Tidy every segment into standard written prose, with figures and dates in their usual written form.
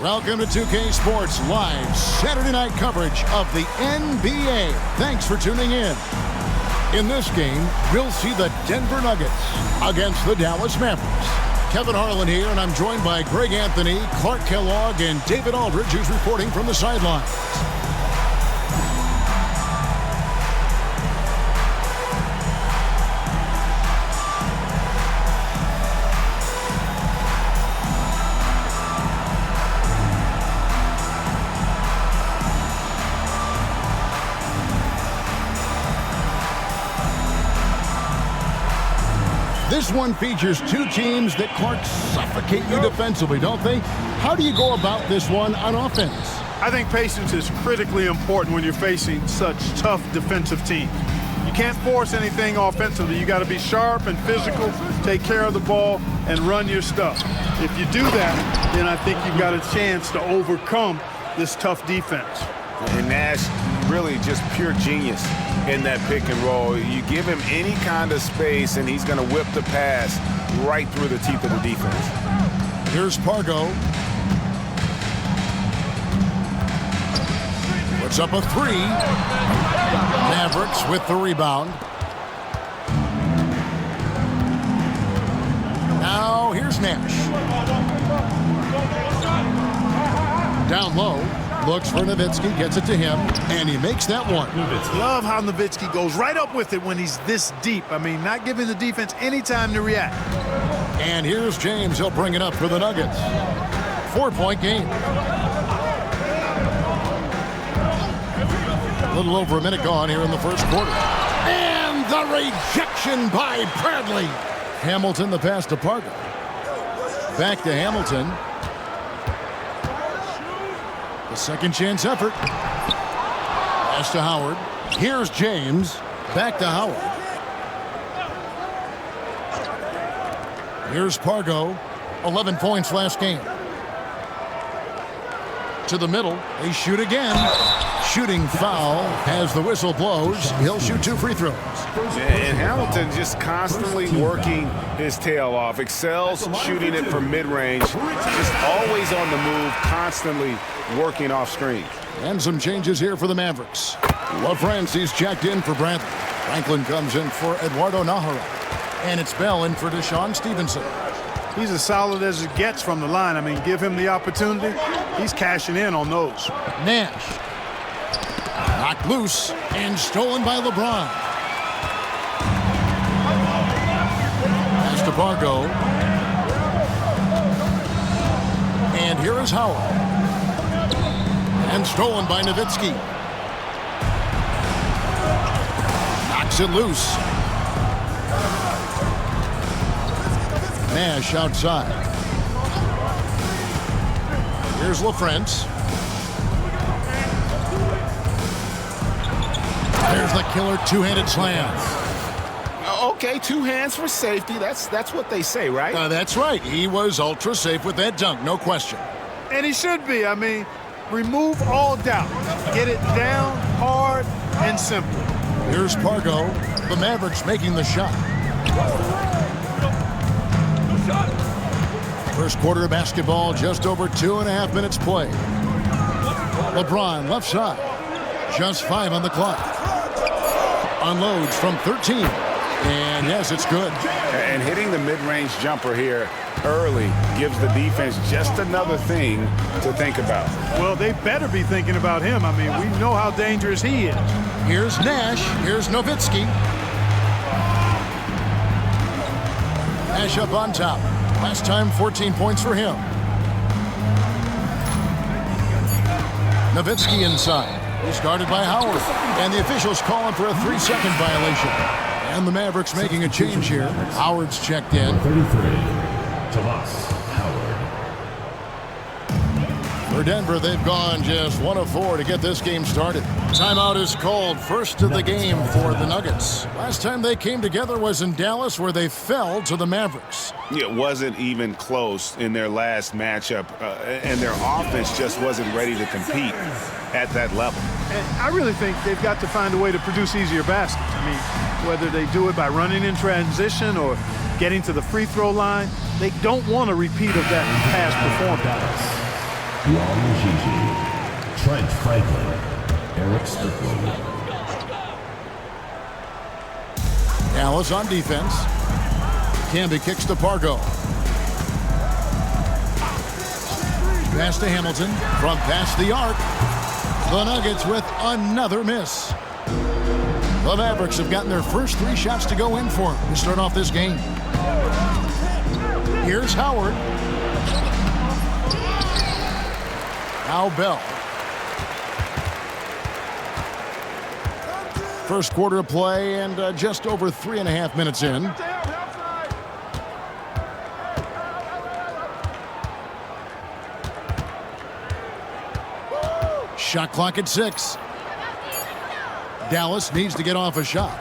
Welcome to 2K Sports live Saturday night coverage of the NBA. Thanks for tuning in. In this game, we'll see the Denver Nuggets against the Dallas Mavericks. Kevin Harlan here, and I'm joined by Greg Anthony, Clark Kellogg, and David Aldridge, who's reporting from the sidelines. This one features two teams that, Clark, suffocate you defensively, don't they? How do you go about this one on offense? I think patience is critically important when you're facing such tough defensive teams. You can't force anything offensively. You got to be sharp and physical, take care of the ball, and run your stuff. If you do that, then I think you've got a chance to overcome this tough defense. And Nash, really just pure genius in that pick and roll. You give him any kind of space, and he's going to whip the pass right through the teeth of the defense. Here's Pargo. Puts up a three. Mavericks with the rebound. Now here's Nash. Down low. Looks for Nowitzki, gets it to him, and he makes that one. Love how Nowitzki goes right up with it when he's this deep. I mean, not giving the defense any time to react. And here's James. He'll bring it up for the Nuggets. 4-point game. A little over a minute gone here in the first quarter. And the rejection by Bradley. Hamilton, the pass to Parker. Back to Hamilton. The second chance effort. Pass to Howard. Here's James. Back to Howard. Here's Pargo. 11 points last game. To the middle. They shoot again. Shooting foul as the whistle blows. He'll shoot 2 free throws. And Hamilton just constantly working his tail off. Excels shooting it from mid-range. Just always on the move, constantly working off screen. And some changes here for the Mavericks. LaFrancie's checked in for Bradley. Franklin comes in for Eduardo Nahara. And it's Bell in for Deshaun Stevenson. He's as solid as it gets from the line. I mean, give him the opportunity. He's cashing in on those. Nash. Knocked loose and stolen by LeBron. Pass to Pargo. And here is Howard. And stolen by Nowitzki. Knocks it loose. Nash outside. Here's LaFrance. There's the killer two-handed slam. Okay, 2 hands for safety. That's what they say, right? That's right. He was ultra safe with that dunk, no question. And he should be. I mean, remove all doubt. Get it down, hard, and simple. Here's Pargo. The Mavericks making the shot. First quarter of basketball, just over 2.5 minutes played. LeBron left side. Just 5 on the clock. Unloads from 13. And yes, it's good. And hitting the mid-range jumper here early gives the defense just another thing to think about. Well, they better be thinking about him. I mean, we know how dangerous he is. Here's Nash. Here's Nowitzki. Nash up on top. Last time, 14 points for him. Nowitzki inside. He's guarded by Howard. And the officials calling for a 3-second violation. And the Mavericks making a change here. Howard's checked in. 33, Tomas Howard. For Denver, they've gone just 1 of 4 to get this game started. Timeout is called. First of the game for the Nuggets. Last time they came together was in Dallas, where they fell to the Mavericks. It wasn't even close in their last matchup, and their offense just wasn't ready to compete at that level. And I really think they've got to find a way to produce easier baskets. I mean, whether they do it by running in transition or getting to the free throw line, they don't want a repeat of that past performance. Trent Franklin, Eric Strickland. Dallas on defense. Camby kicks to Pargo. Pass to Hamilton from past the arc. The Nuggets with another miss. The Mavericks have gotten their first 3 shots to go in for them to start off this game. Here's Howard. Now Bell. First quarter of play and just over 3.5 minutes in. Shot clock at 6. Dallas needs to get off a shot.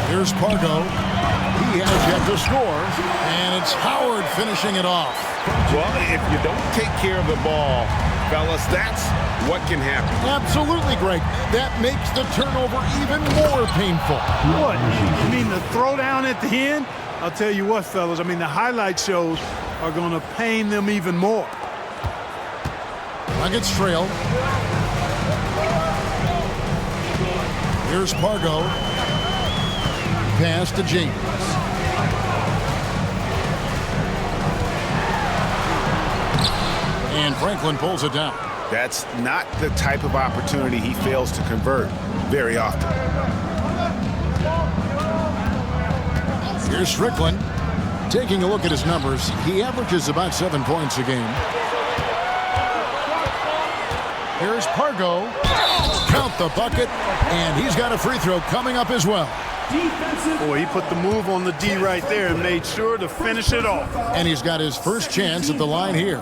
Here's Pargo. He has yet to score, and it's Howard finishing it off. Well, if you don't take care of the ball, fellas, that's what can happen. Absolutely, Greg. That makes the turnover even more painful. What? You mean the throwdown at the end? I'll tell you what, fellas. I mean, the highlight shows are going to pain them even more. Nuggets trail. Here's Pargo. Pass to James. And Franklin pulls it down. That's not the type of opportunity he fails to convert very often. Here's Strickland. Taking a look at his numbers, he averages about 7 points a game. Here's Pargo. Count the bucket, and he's got a free throw coming up as well. Boy, he put the move on the D right there and made sure to finish it off. And he's got his first chance at the line here.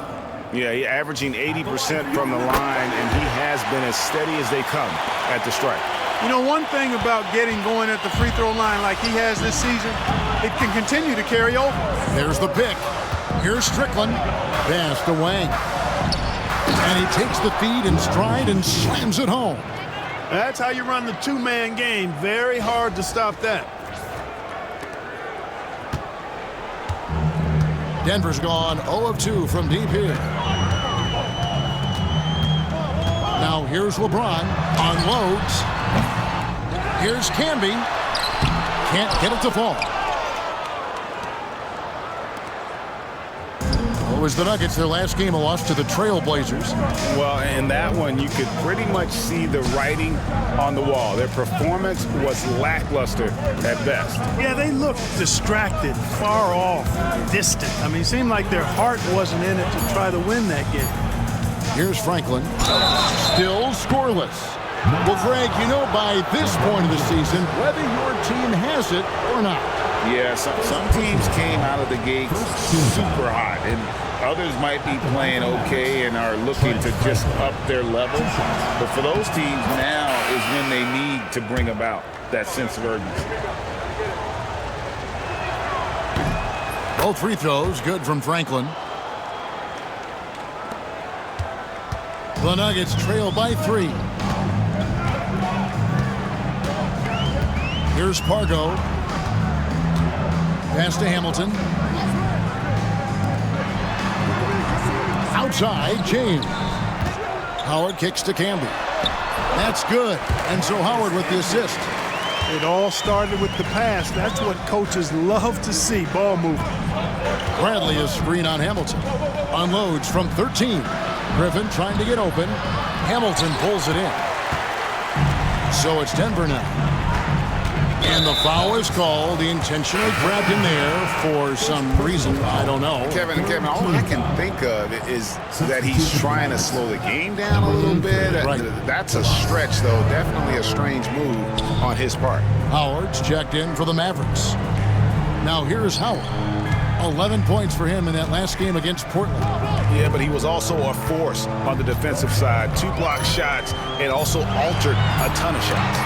Yeah, he's averaging 80% from the line, and he has been as steady as they come at the strike. You know, one thing about getting going at the free throw line like he has this season, it can continue to carry over. There's the pick. Here's Strickland. Pass to Wang. And he takes the feed in stride and slams it home. That's how you run the 2-man game. Very hard to stop that. Denver's gone 0 of 2 from deep here. Now here's LeBron. Unloads. Here's Camby. Can't get it to fall. It was the Nuggets, their last game, a loss to the Trailblazers. Well, in that one, you could pretty much see the writing on the wall. Their performance was lackluster at best. Yeah, they looked distracted, far off, distant. I mean, it seemed like their heart wasn't in it to try to win that game. Here's Franklin. Still scoreless. Well, Greg, you know by this point of the season whether your team has it or not. Yeah, some teams came out of the gates super hot, and others might be playing okay and are looking to just up their level. But for those teams, now is when they need to bring about that sense of urgency. Both free throws good from Franklin. The Nuggets trail by 3. Here's Pargo. Pass to Hamilton. Outside, James. Howard kicks to Camby. That's good. And so Howard with the assist. It all started with the pass. That's what coaches love to see, ball movement. Bradley is screen on Hamilton. Unloads from 13. Griffin trying to get open. Hamilton pulls it in. So it's Denver now. And the foul is called. He intentionally grabbed him there for some reason. I don't know. Kevin, all I can think of is that he's trying to slow the game down a little bit. Right. That's a stretch, though. Definitely a strange move on his part. Howard's checked in for the Mavericks. Now here's Howard. 11 points for him in that last game against Portland. Yeah, but he was also a force on the defensive side. 2 block shots and also altered a ton of shots.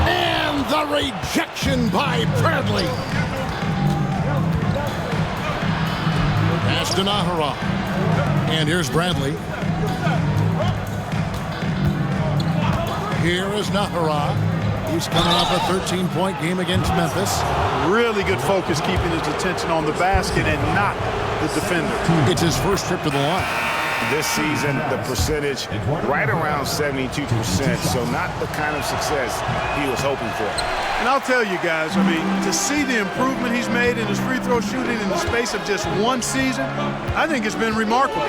And the rejection by Bradley. Pass to Nahara. And here's Bradley. Here is Nahara. He's coming off a 13-point game against Memphis. Really good focus keeping his attention on the basket and not the defender. It's his first trip to the line. This season, the percentage right around 72%, so not the kind of success he was hoping for. And I'll tell you guys, I mean, to see the improvement he's made in his free throw shooting in the space of just one season, I think it's been remarkable.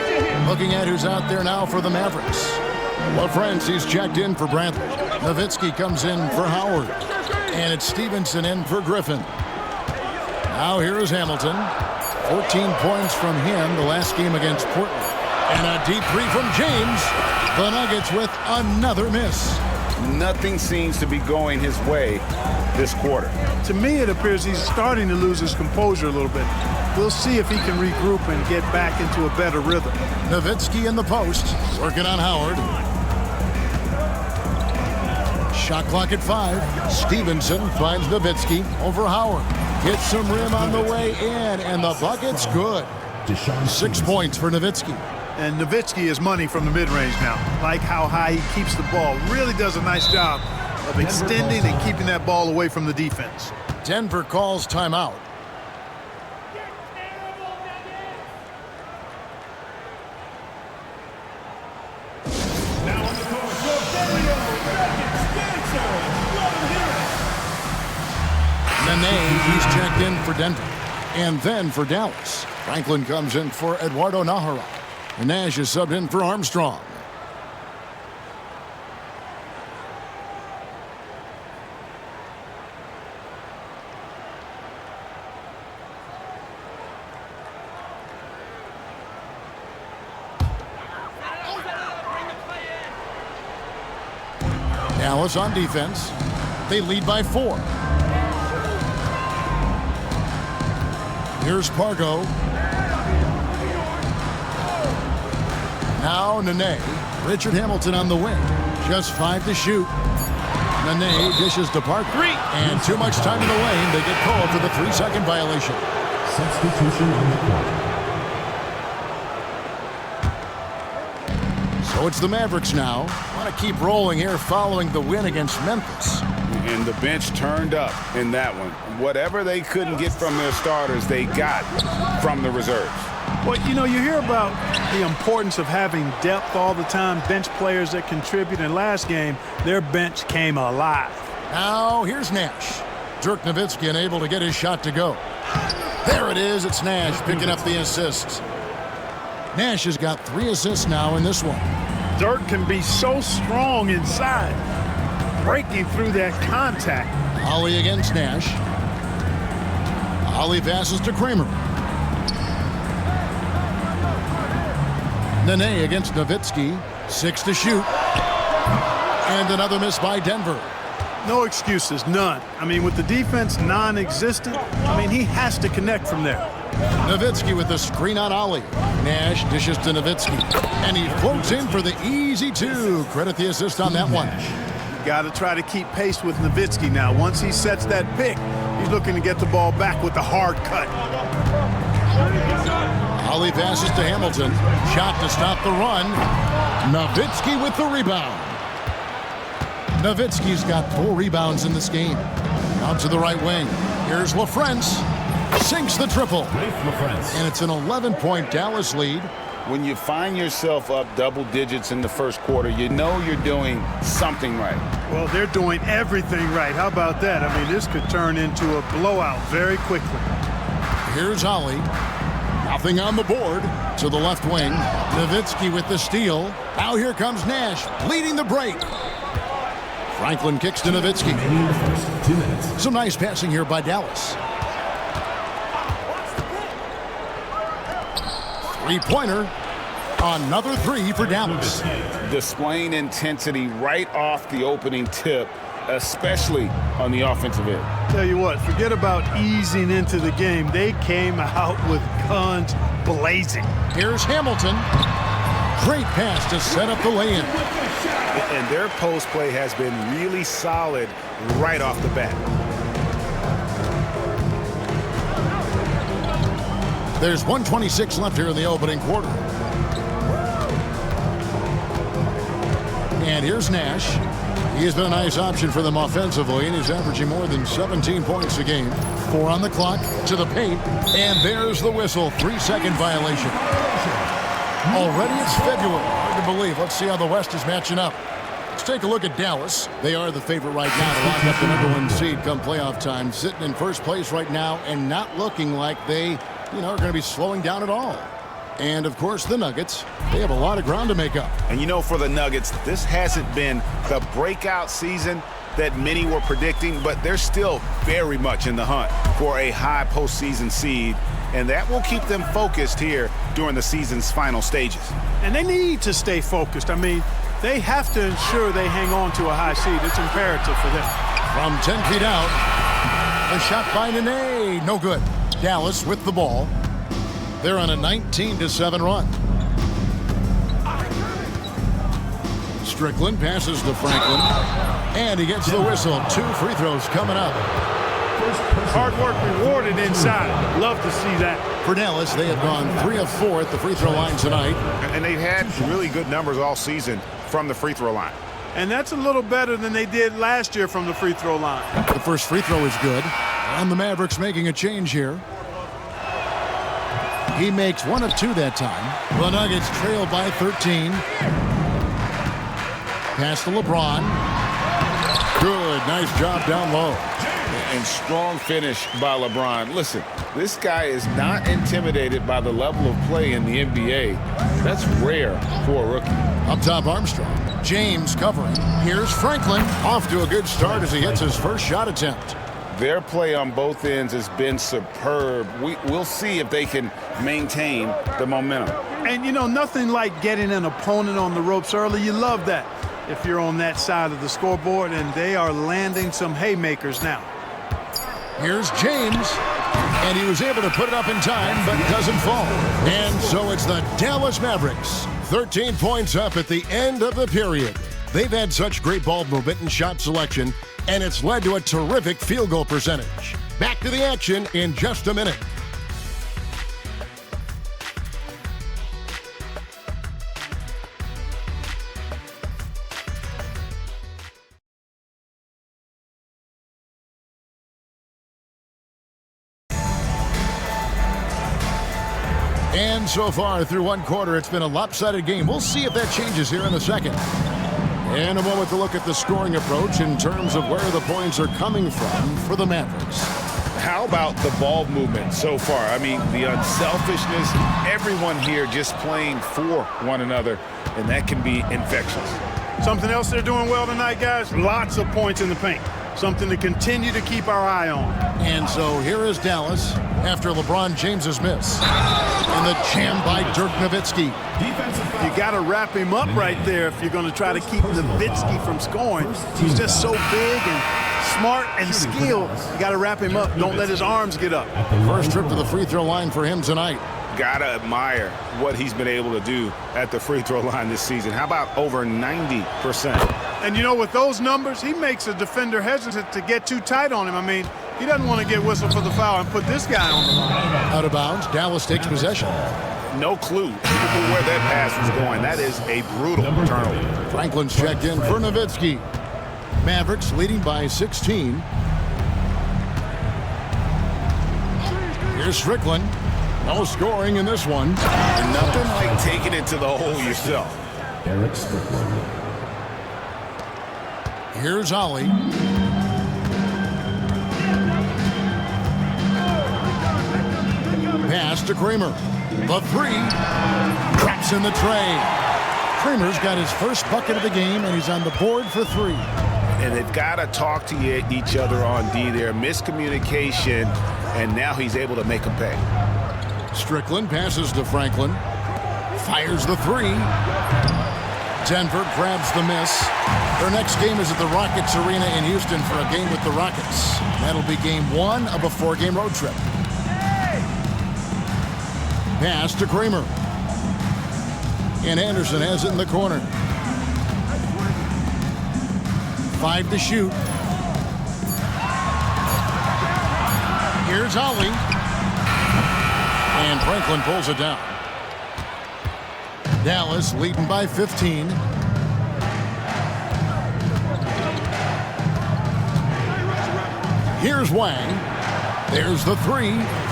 Looking at who's out there now for the Mavericks. Well, friends, he's checked in for Brantley. Nowitzki comes in for Howard. And it's Stevenson in for Griffin. Now here is Hamilton. 14 points from him the last game against Portland. And a deep three from James. The Nuggets with another miss. Nothing seems to be going his way this quarter. To me, it appears he's starting to lose his composure a little bit. We'll see if he can regroup and get back into a better rhythm. Nowitzki in the post, working on Howard. Shot clock at 5. Stevenson finds Nowitzki over Howard. Hits some rim on the way in, and the bucket's good. 6 points for Nowitzki. And Nowitzki is money from the mid-range now. Like how high he keeps the ball. Really does a nice job of extending and keeping that ball away from the defense. Denver calls timeout. Nene, he's checked in for Denver. And then for Dallas, Franklin comes in for Eduardo Nahara. And Nash is subbed in for Armstrong. Dallas on defense. They lead by 4. Here's Pargo. Now Nene. Richard Hamilton on the wing. Just 5 to shoot. Nene dishes to Pargo. And too much time in the lane. They get called for the 3-second violation. Substitution on the court. So it's the Mavericks now. Want to keep rolling here following the win against Memphis. And the bench turned up in that one. Whatever they couldn't get from their starters, they got from the reserves. Well, you know, you hear about the importance of having depth all the time, bench players that contribute. In last game, their bench came alive. Now here's Nash. Dirk Nowitzki unable to get his shot to go. There it is. It's Nash picking up the assist. Nash has got 3 assists now in this one. Dirk can be so strong inside, breaking through that contact. Ollie against Nash. Ollie passes to Kramer. Nene against Nowitzki. 6 to shoot. And another miss by Denver. No excuses, none. I mean, with the defense non-existent, I mean, he has to connect from there. Nowitzki with the screen on Ollie. Nash dishes to Nowitzki. And he floats in for the easy 2. Credit the assist on that one. Got to try to keep pace with Nowitzki now. Once he sets that pick, he's looking to get the ball back with the hard cut. Ollie passes to Hamilton. Shot to stop the run. Nowitzki with the rebound. Nowitzki's got 4 rebounds in this game. Out to the right wing. Here's LaFrance. Sinks the triple. And it's an 11-point Dallas lead. When you find yourself up double digits in the first quarter, you know you're doing something right. Well, they're doing everything right. How about that? I mean, this could turn into a blowout very quickly. Here's Ollie. Nothing on the board. To the left wing. Nowitzki with the steal. Now here comes Nash, leading the break. Franklin kicks to Nowitzki. 2 minutes. Some nice passing here by Dallas. 3-pointer. Another 3 for Dallas. Displaying intensity right off the opening tip, especially on the offensive end. Tell you what, forget about easing into the game. They came out with guns blazing. Here's Hamilton. Great pass to set up the lay-in. And their post play has been really solid right off the bat. There's 1:26 left here in the opening quarter. And here's Nash. He's been a nice option for them offensively, and he's averaging more than 17 points a game. 4 on the clock, to the paint, and there's the whistle. 3-second violation. Already it's February. Hard to believe. Let's see how the West is matching up. Let's take a look at Dallas. They are the favorite right now to lock up the #1 seed come playoff time. Sitting in first place right now and not looking like they, are going to be slowing down at all. And, of course, the Nuggets, they have a lot of ground to make up. And, for the Nuggets, this hasn't been the breakout season that many were predicting, but they're still very much in the hunt for a high postseason seed, and that will keep them focused here during the season's final stages. And they need to stay focused. I mean, they have to ensure they hang on to a high seed. It's imperative for them. From 10 feet out, a shot by Nene. No good. Dallas with the ball. They're on a 19-7 run. Strickland passes to Franklin, and he gets the whistle. 2 free throws coming up. Hard work rewarded inside. Love to see that. For Dallas, they have gone 3 of 4 at the free throw line tonight. And they've had really good numbers all season from the free throw line. And that's a little better than they did last year from the free throw line. The first free throw is good. And the Mavericks making a change here. He makes 1 of 2 that time. The Nuggets trail by 13. Pass to LeBron. Good. Nice job down low. And strong finish by LeBron. Listen, this guy is not intimidated by the level of play in the NBA. That's rare for a rookie. Up top, Armstrong. James covering. Here's Franklin. Off to a good start as he hits his first shot attempt. Their play on both ends has been superb. We'll see if they can maintain the momentum. And, nothing like getting an opponent on the ropes early. You love that if you're on that side of the scoreboard, and they are landing some haymakers now. Here's James, and he was able to put it up in time, but doesn't fall. And so it's the Dallas Mavericks, 13 points up at the end of the period. They've had such great ball movement and shot selection, and it's led to a terrific field goal percentage. Back to the action in just a minute. And so far through 1 quarter, it's been a lopsided game. We'll see if that changes here in a second. And a moment to look at the scoring approach in terms of where the points are coming from for the Mavericks. How about the ball movement so far? I mean, the unselfishness, everyone here just playing for one another, and that can be infectious. Something else they're doing well tonight, guys, lots of points in the paint. Something to continue to keep our eye on. And so here is Dallas after LeBron James's miss. And the jam by Dirk Nowitzki. You got to wrap him up right there if you're going to try to keep Nowitzki from scoring. He's just so big and smart and skilled. You got to wrap him up. Don't let his arms get up. First trip to the free throw line for him tonight. Gotta admire what he's been able to do at the free throw line this season. How about over 90%? And with those numbers, he makes a defender hesitant to get too tight on him. I mean, he doesn't want to get whistled for the foul and put this guy on the line. Out of bounds, Dallas takes possession. No clue where that pass was going. That is a brutal turnover. Franklin's checked in for Nowitzki. Mavericks leading by 16. Here's Strickland. No scoring in this one. And nothing like taking it to the hole yourself. Eric Strickland. Here's Ollie. Pass to Kramer. The 3. Drops in the tray. Kramer's got his first bucket of the game, and he's on the board for 3. And they've got to talk to each other on D there. Miscommunication, and now he's able to make them pay. Strickland passes to Franklin. Fires the 3. Denver grabs the miss. Their next game is at the Rockets Arena in Houston for a game with the Rockets. That'll be game 1 of a 4-game road trip. Pass to Kramer. And Anderson has it in the corner. 5 to shoot. Here's Ollie. And Franklin pulls it down. Dallas leading by 15. Here's Wang. There's the three.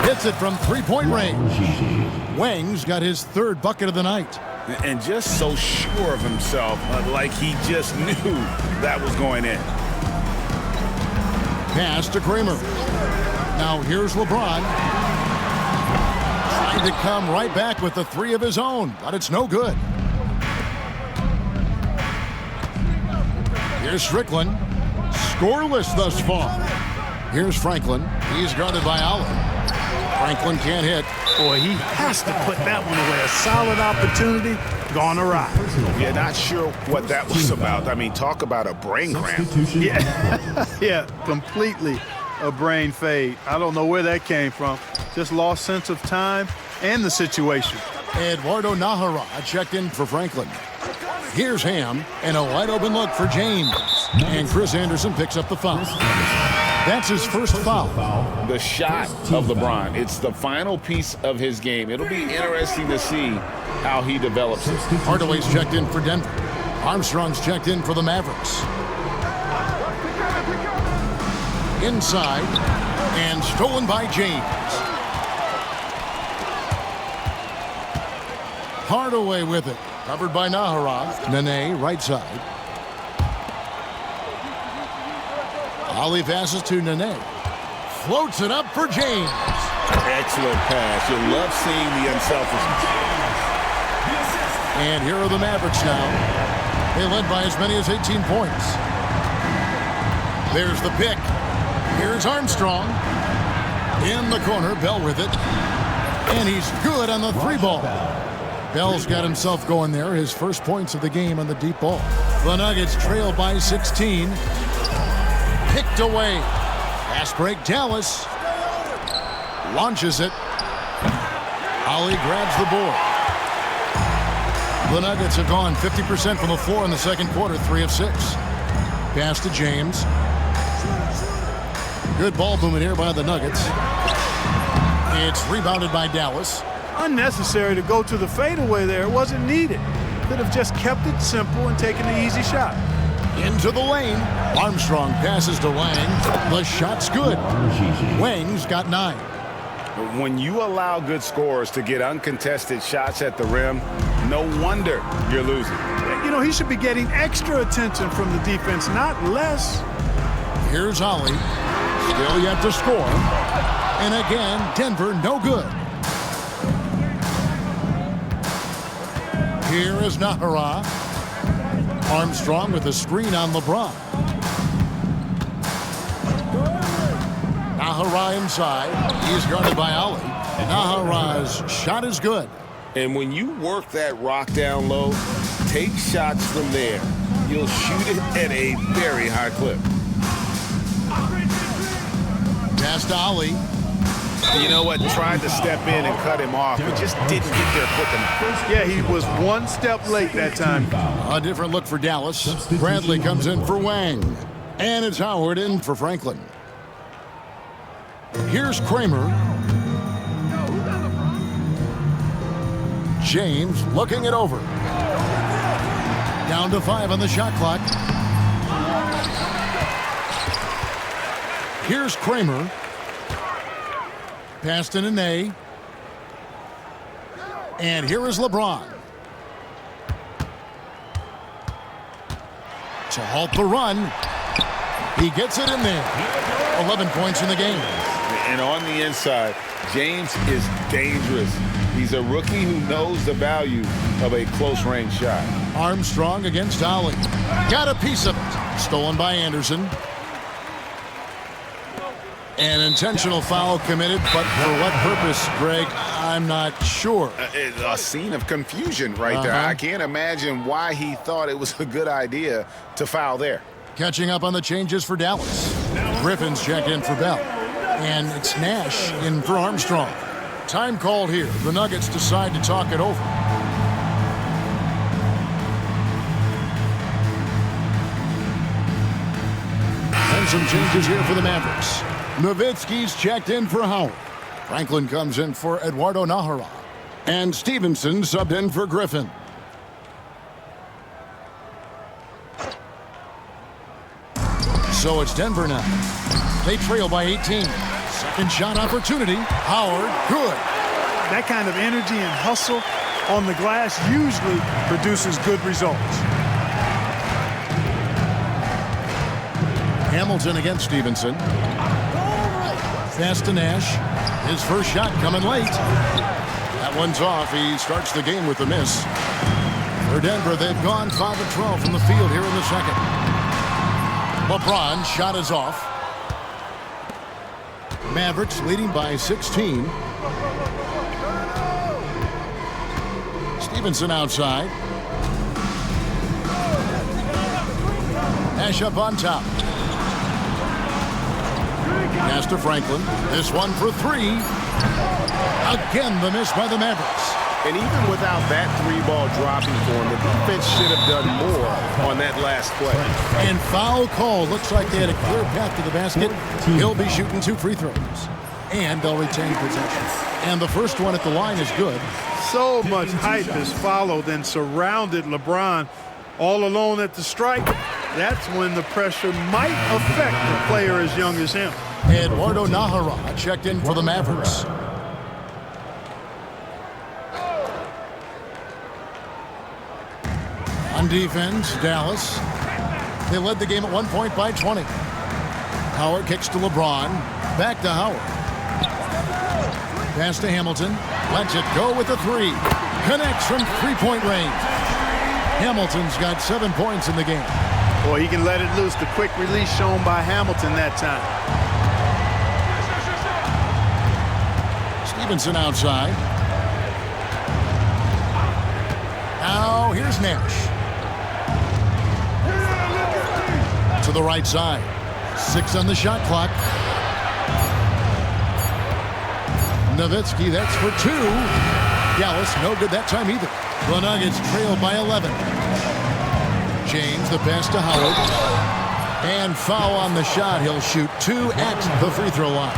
Hits it from three-point range. Wang's got his third bucket of the night. And just so sure of himself, like he just knew that was going in. Pass to Kramer. Now here's LeBron. Trying to come right back with the three of his own, but it's no good. Here's Strickland. Scoreless thus far. Here's Franklin. He's guarded by Allen. Franklin can't hit. Boy, he has to put that one away. A solid opportunity gone awry. Yeah, not sure what that was about. I mean, talk about a brain cramp. Yeah, yeah, completely a brain fade. I don't know where that came from. Just lost sense of time and the situation. Eduardo Nahara checked in for Franklin. Here's Ham, and a wide open look for James. And Chris Anderson picks up the foul. That's his first foul. The shot of LeBron. It's the final piece of his game. It'll be interesting to see how he develops it. Hardaway's checked in for Denver. Armstrong's checked in for the Mavericks. Inside, and stolen by James. Hardaway with it. Covered by Nahara. Nene, right side. Ali passes to Nene. Floats it up for James. Excellent pass. You love seeing the unselfishness. And here are the Mavericks now. They led by as many as 18 points. There's the pick. Here's Armstrong. In the corner, Bell with it. And he's good on the three ball. Bell's got himself going there. His first points of the game on the deep ball. The Nuggets trail by 16. Picked away. Fast break, Dallas. Launches it. Ali grabs the board. The Nuggets have gone 50% from the floor in the second quarter, 3 of 6. Pass to James. Good ball movement here by the Nuggets. It's rebounded by Dallas. Unnecessary to go to the fadeaway there. It wasn't needed. Could have just kept it simple and taken the easy shot. Into the lane. Armstrong passes to Wang. The shot's good. Wang's got 9. When you allow good scorers to get uncontested shots at the rim, no wonder you're losing. You know, he should be getting extra attention from the defense, not less. Here's Ali. Still yet to score. And again, Denver no good. Here is Nahara. Armstrong with a screen on LeBron. Nahara inside. He's guarded by Ali. Nahara's shot is good. And when you work that rock down low, take shots from there. You'll shoot it at a very high clip. Pass to Ali. You know what? Tried to step in and cut him off, but just didn't get there quick enough. Yeah, he was one step late that time. A different look for Dallas. Bradley comes in for Wang. And it's Howard in for Franklin. Here's Kramer. James looking it over. Down to 5 on the shot clock. Here's Kramer. Pass to Nene. And here is LeBron. To halt the run. He gets it in there. 11 points in the game. And on the inside, James is dangerous. He's a rookie who knows the value of a close-range shot. Armstrong against Ali. Got a piece of it. Stolen by Anderson. An intentional foul committed, but for what purpose, Greg, I'm not sure. A scene of confusion right there. I can't imagine why he thought it was a good idea to foul there. Catching up on the changes for Dallas. Griffin's checked in for Bell. And it's Nash in for Armstrong. Time called here. The Nuggets decide to talk it over. And some changes here for the Mavericks. Nowitzki's checked in for Howard. Franklin comes in for Eduardo Nahara. And Stevenson subbed in for Griffin. So it's Denver now. They trail by 18. Second shot opportunity. Howard, good. That kind of energy and hustle on the glass usually produces good results. Hamilton against Stevenson. Pass to Nash. His first shot coming late. That one's off. He starts the game with a miss. For Denver, they've gone 5 of 12 from the field here in the second. LeBron's shot is off. Mavericks leading by 16. Stevenson outside. Nash up on top. Pass to Franklin. This one for 3. Again, the miss by the Mavericks. And even without that 3-ball dropping for him, the defense should have done more on that last play. And foul call. Looks like they had a clear path to the basket. He'll be shooting 2 free throws. And they'll retain possession. And the first one at the line is good. So much hype has followed and surrounded LeBron all alone at the stripe. That's when the pressure might affect a player as young as him. Eduardo Nahara checked in for the Mavericks. On defense, Dallas. They led the game at 1 point by 20. Howard kicks to LeBron. Back to Howard. Pass to Hamilton. Lets it go with a 3. Connects from 3-point range. Hamilton's got 7 points in the game. Boy, he can let it loose. The quick release shown by Hamilton that time. Stevenson outside. Now here's Nash. To the right side. 6 on the shot clock. Nowitzki, that's for 2. Dallas, no good that time either. The Nuggets trail by 11. James, the pass to Howard. And foul on the shot. He'll shoot 2 at the free throw line.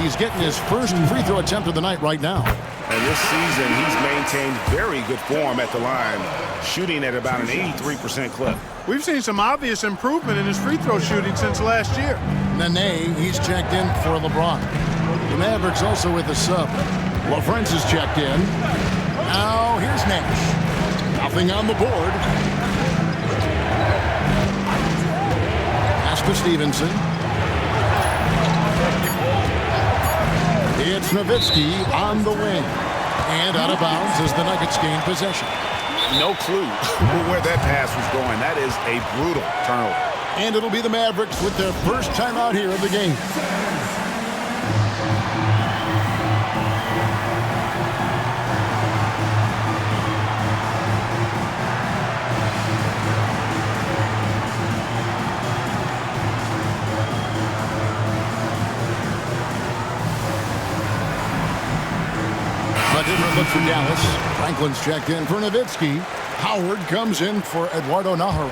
He's getting his first free throw attempt of the night right now. And this season, he's maintained very good form at the line, shooting at about an 83% clip. We've seen some obvious improvement in his free throw shooting since last year. Nene, he's checked in for LeBron. The Mavericks also with a sub. LaFrance is checked in. Now here's Nash. Nothing on the board. Pass to Stevenson. It's Nowitzki on the wing. And out of bounds as the Nuggets gain possession. No clue where that pass was going. That is a brutal turnover. And it'll be the Mavericks with their first time out here of the game. A different look for Dallas. Franklin's checked in for Nowitzki. Howard comes in for Eduardo Nahara.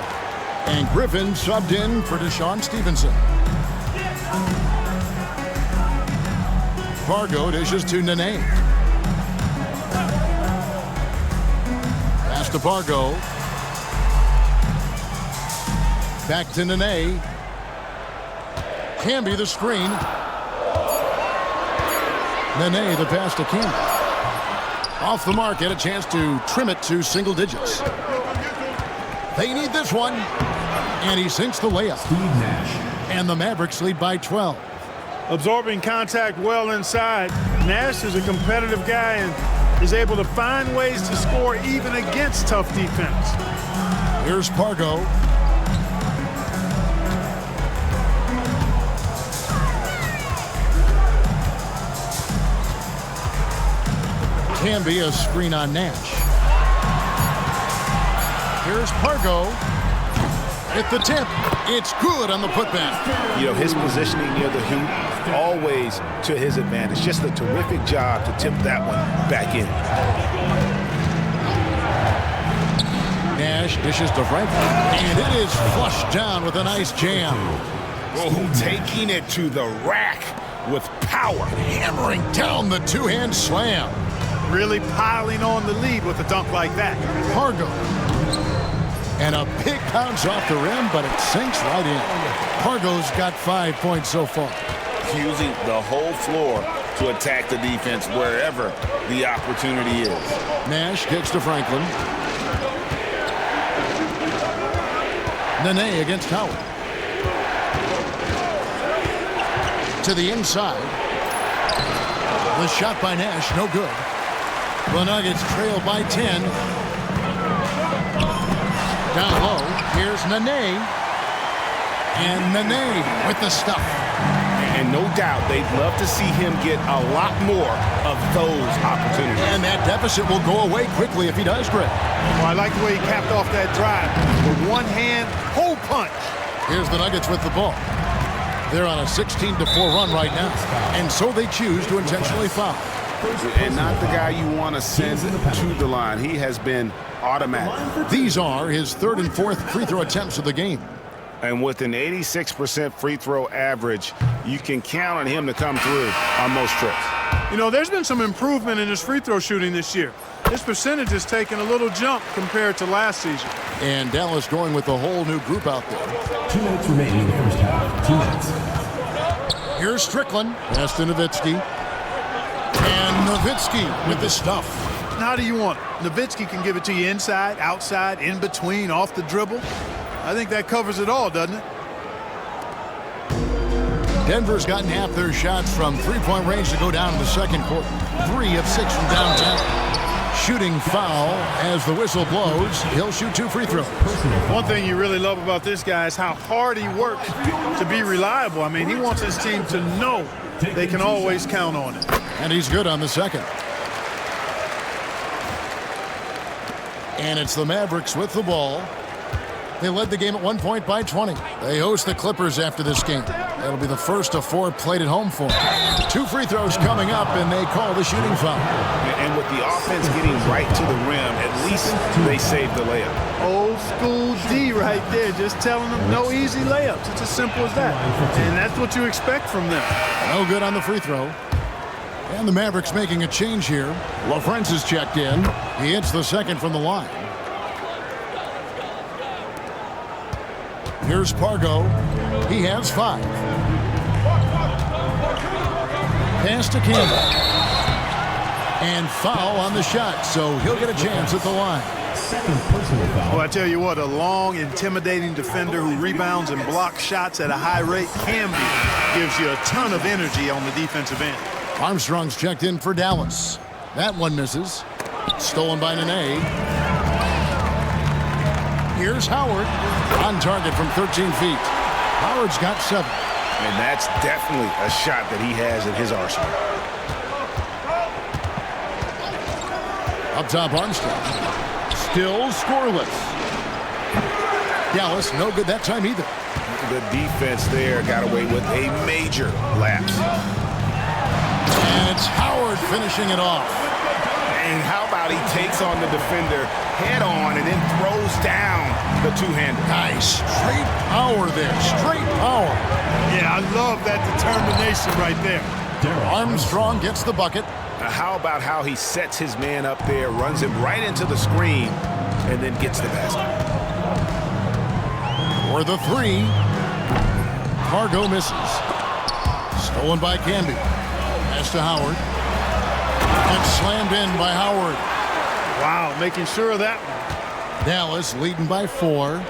And Griffin subbed in for Deshaun Stevenson. Fargo dishes to Nene. Pass to Fargo. Back to Nene. Camby the screen. Nene the pass to Camby. Off the mark, had a chance to trim it to single digits. They need this one. And he sinks the layup. Steve Nash. And the Mavericks lead by 12. Absorbing contact well inside. Nash is a competitive guy and is able to find ways to score even against tough defense. Here's Fargo. Can be a screen on Nash. Here's Fargo. At the tip. It's good on the putback. You know, his positioning near the hoop, always to his advantage. Just a terrific job to tip that one back in. Nash dishes to Franklin. And it is flushed down with a nice jam. Oh, taking it to the rack with power. Hammering down the two-hand slam. Really piling on the lead with a dunk like that. Fargo. And a big bounce off the rim, but it sinks right in. Pargo's got 5 points so far. Using the whole floor to attack the defense wherever the opportunity is. Nash kicks to Franklin. Nene against Howard. To the inside. The shot by Nash, no good. The Nuggets trail by 10. Down low, here's Nene. And Nene with the stuff. And no doubt they'd love to see him get a lot more of those opportunities. And that deficit will go away quickly if he does, Greg. Well, I like the way he capped off that drive. With one hand, hole punch. Here's the Nuggets with the ball. They're on a 16-4 run right now. And so they choose to intentionally foul. And not the guy you want to send to the line. He has been automatic. These are his third and fourth free throw attempts of the game. And with an 86% free throw average, you can count on him to come through on most trips. You know, there's been some improvement in his free throw shooting this year. His percentage has taken a little jump compared to last season. And Dallas going with a whole new group out there. 2 minutes remaining in the first half. 2 minutes. Here's Strickland. Pass to Nowitzki. And Nowitzki with the stuff. How do you want it? Nowitzki can give it to you inside, outside, in between, off the dribble. I think that covers it all, doesn't it? Denver's gotten half their shots from three-point range to go down in the second quarter. 3 of 6 from downtown. Shooting foul as the whistle blows. He'll shoot 2 free throws. One thing you really love about this guy is how hard he works to be reliable. I mean, he wants his team to know they can always count on it. And he's good on the second. And it's the Mavericks with the ball. They led the game at 1 point by 20. They host the Clippers after this game. That'll be the first of 4 played at home for them. 2 free throws coming up, and they call the shooting foul. And with the offense getting right to the rim, at least they saved the layup. Old school D right there, just telling them no easy layups. It's as simple as that. And that's what you expect from them. No good on the free throw. And the Mavericks making a change here. LaFrentz is checked in. He hits the second from the line. Here's Pargo. He has 5. Pass to Campbell. And foul on the shot, so he'll get a chance at the line. Second personal foul. Well, I tell you what, a long, intimidating defender who rebounds and blocks shots at a high rate can be. Gives you a ton of energy on the defensive end. Armstrong's checked in for Dallas. That one misses. Stolen by Nene. Here's Howard. On target from 13 feet. Howard's got 7. And that's definitely a shot that he has in his arsenal. Up top, Armstrong. Still scoreless. Dallas, no good that time either. The defense there got away with a major lapse. And it's Howard finishing it off. And how about he takes on the defender head on and then throws down the two-hander. Nice. Straight power there. Straight power. Yeah, I love that determination right there. Armstrong gets the bucket. How about how he sets his man up there, runs him right into the screen, and then gets the basket. For the 3. Pargo misses. Stolen by Canby. Pass to Howard. And slammed in by Howard. Wow, making sure of that one. Dallas leading by 4.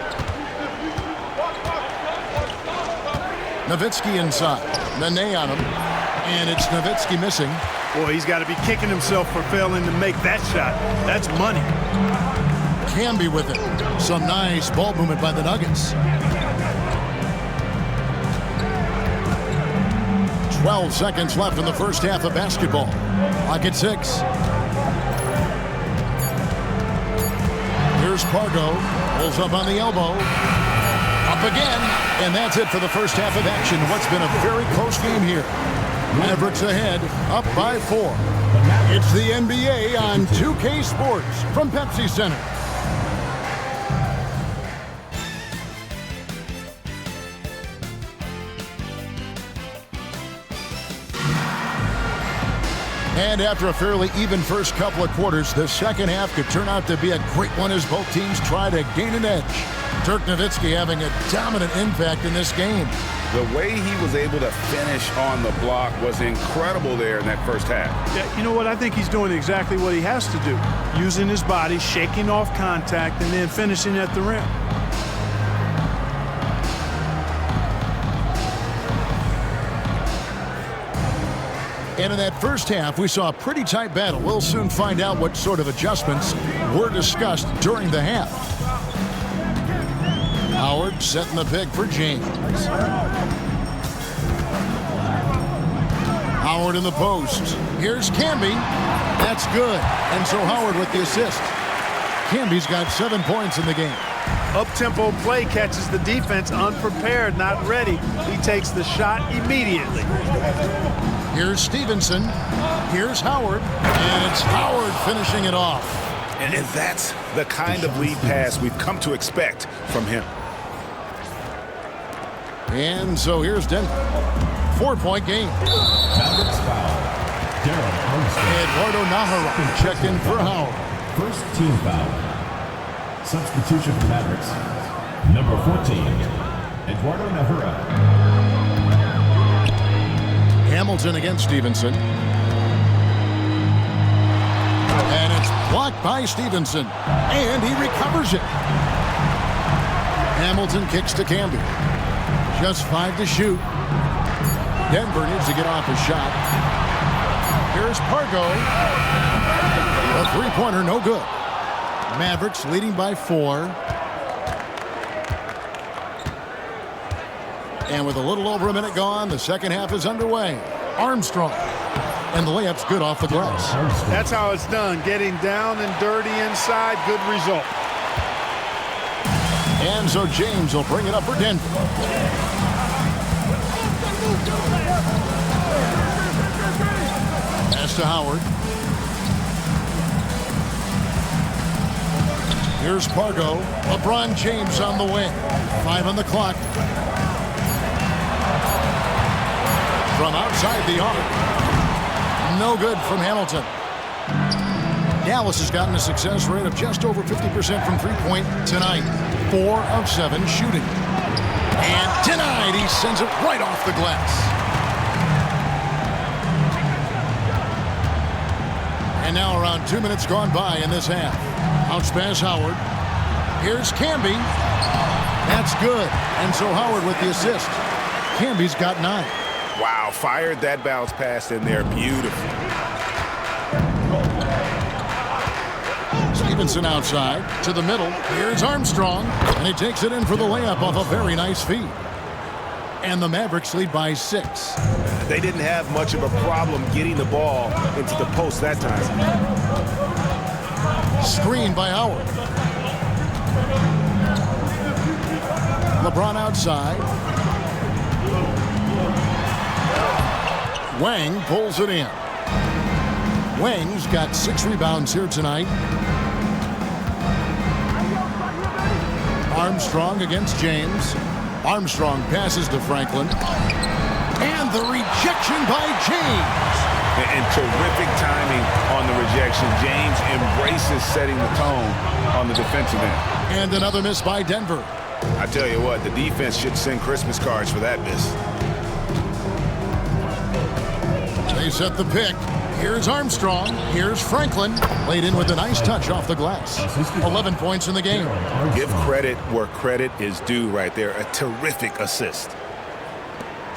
Nowitzki inside. Nene on him. And it's Nowitzki missing. Boy, he's got to be kicking himself for failing to make that shot. That's money. Canby with it. Some nice ball movement by the Nuggets. 12 seconds left in the first half of basketball. Clock at 6. Here's Pargo. Pulls up on the elbow. Up again. And that's it for the first half of action. What's been a very close game here. Mavericks ahead, up by 4. It's the NBA on 2K Sports from Pepsi Center. And after a fairly even first couple of quarters, the second half could turn out to be a great one as both teams try to gain an edge. Dirk Nowitzki having a dominant impact in this game. The way he was able to finish on the block was incredible there in that first half. Yeah, you know what? I think he's doing exactly what he has to do. Using his body, shaking off contact, and then finishing at the rim. And in that first half, we saw a pretty tight battle. We'll soon find out what sort of adjustments were discussed during the half. Howard setting the pick for James. Howard in the post. Here's Camby. That's good. And so Howard with the assist. Camby's got 7 points in the game. Up-tempo play catches the defense unprepared, not ready. He takes the shot immediately. Here's Stevenson. Here's Howard. And it's Howard finishing it off. And that's the kind of lead pass we've come to expect from him. And so here's Denver. 4-point game. Eduardo Nahara checked in for Howard. First team foul. Substitution for Mavericks. Number 14, Eduardo Nahara. Hamilton against Stevenson. And it's blocked by Stevenson. And he recovers it. Hamilton kicks to Camby. Just 5 to shoot. Denver needs to get off a shot. Here's Pargo. A three-pointer, no good. Mavericks leading by 4. And with a little over a minute gone, the second half is underway. Armstrong. And the layup's good off the glass. That's how it's done. Getting down and dirty inside. Good result. And so James will bring it up for Denver. Pass to Howard. Here's Pargo. LeBron James on the wing. 5 on the clock. From outside the arc. No good from Hamilton. Dallas has gotten a success rate of just over 50% from three-point tonight. 4 of 7 shooting. And tonight he sends it right off the glass. And now around 2 minutes gone by in this half. Bounce pass Howard. Here's Camby. That's good. And so Howard with the assist. Camby's got 9. Wow, fired that bounce pass in there beautifully. Stevenson outside to the middle. Here's Armstrong. And he takes it in for the layup off a very nice feed. And the Mavericks lead by 6. They didn't have much of a problem getting the ball into the post that time. Screen by Howard. LeBron outside. Wang pulls it in. Wang's got 6 rebounds here tonight. Armstrong against James. Armstrong passes to Franklin. And the rejection by James. And terrific timing on the rejection. James embraces setting the tone on the defensive end. And another miss by Denver. I tell you what, the defense should send Christmas cards for that miss. They set the pick. Here's Armstrong. Here's Franklin. Laid in with a nice touch off the glass. 11 points in the game. Give credit where credit is due right there. A terrific assist.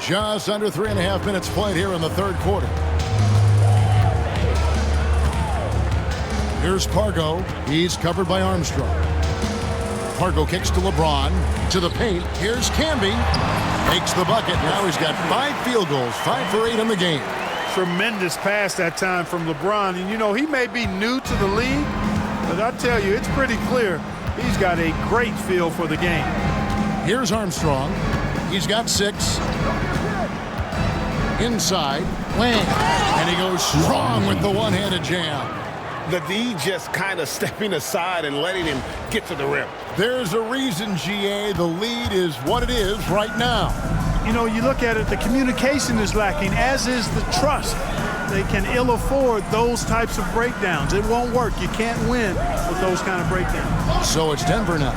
Just under 3.5 minutes played here in the third quarter. Here's Pargo. He's covered by Armstrong. Pargo kicks to LeBron. To the paint. Here's Camby. Makes the bucket. Now he's got 5 field goals. 5 for 8 in the game. Tremendous pass that time from LeBron. And, you know, he may be new to the league, but I tell you, it's pretty clear he's got a great feel for the game. Here's Armstrong. He's got 6. Inside. Wang. And he goes strong with the one-handed jam. The D just kind of stepping aside and letting him get to the rim. There's a reason, GA. The lead is what it is right now. You know, you look at it, the communication is lacking, as is the trust. they can ill afford those types of breakdowns. It won't work. You can't win with those kind of breakdowns. So it's Denver now.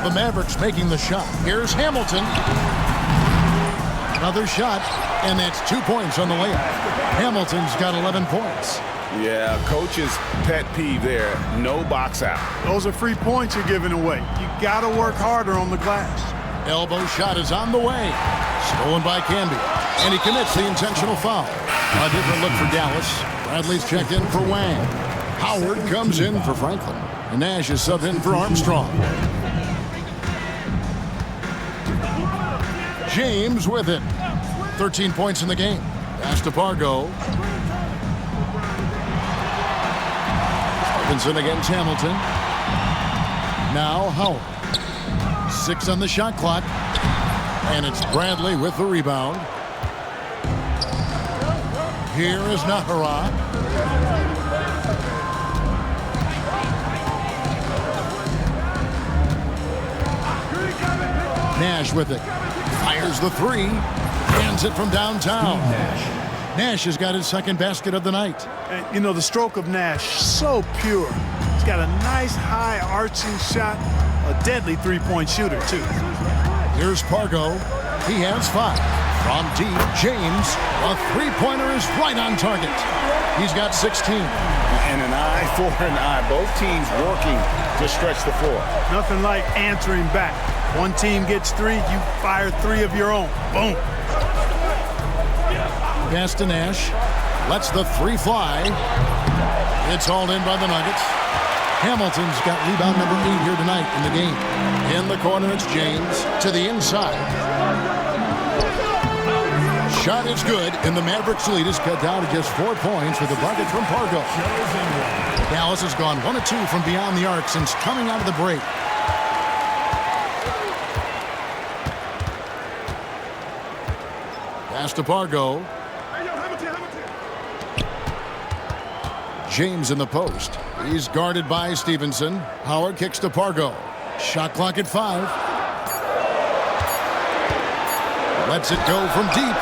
The Mavericks making the shot. Here's Hamilton. Another shot, and that's 2 points on the layup. Hamilton's got 11 points. Yeah, coach's pet peeve there. No box out. Those are free points you're giving away. You got to work harder on the glass. Elbow shot is on the way. Stolen by Canby. And he commits the intentional foul. A different look for Dallas. Bradley's checked in for Wang. Howard comes in for Franklin. And Nash is subbed in for Armstrong. James with it. 13 points in the game. Pass to Pargo. Stevenson against Hamilton. Now Howard. 6 on the shot clock. And it's Bradley with the rebound. Here is Nahara. Nash with it. Fires the three. Hands it from downtown. Nash has got his second basket of the night. And, you know, the stroke of Nash, so pure. He's got a nice high arching shot. A deadly three-point shooter, too. Here's Pargo. He has 5. From deep, James. A three-pointer is right on target. He's got 16. And an eye for an eye. Both teams working to stretch the floor. Nothing like answering back. One team gets 3, you fire 3 of your own. Boom. Pass to Nash. Lets the 3 fly. It's hauled in by the Nuggets. Hamilton's got rebound number 8 here tonight in the game. In the corner, it's James to the inside. Shot is good, and the Mavericks lead is cut down to just 4 points with a bucket from Pargo. Dallas has gone 1 of 2 from beyond the arc since coming out of the break. Pass to Pargo. James in the post. He's guarded by Stevenson. Howard kicks to Pargo. Shot clock at 5. Lets it go from deep.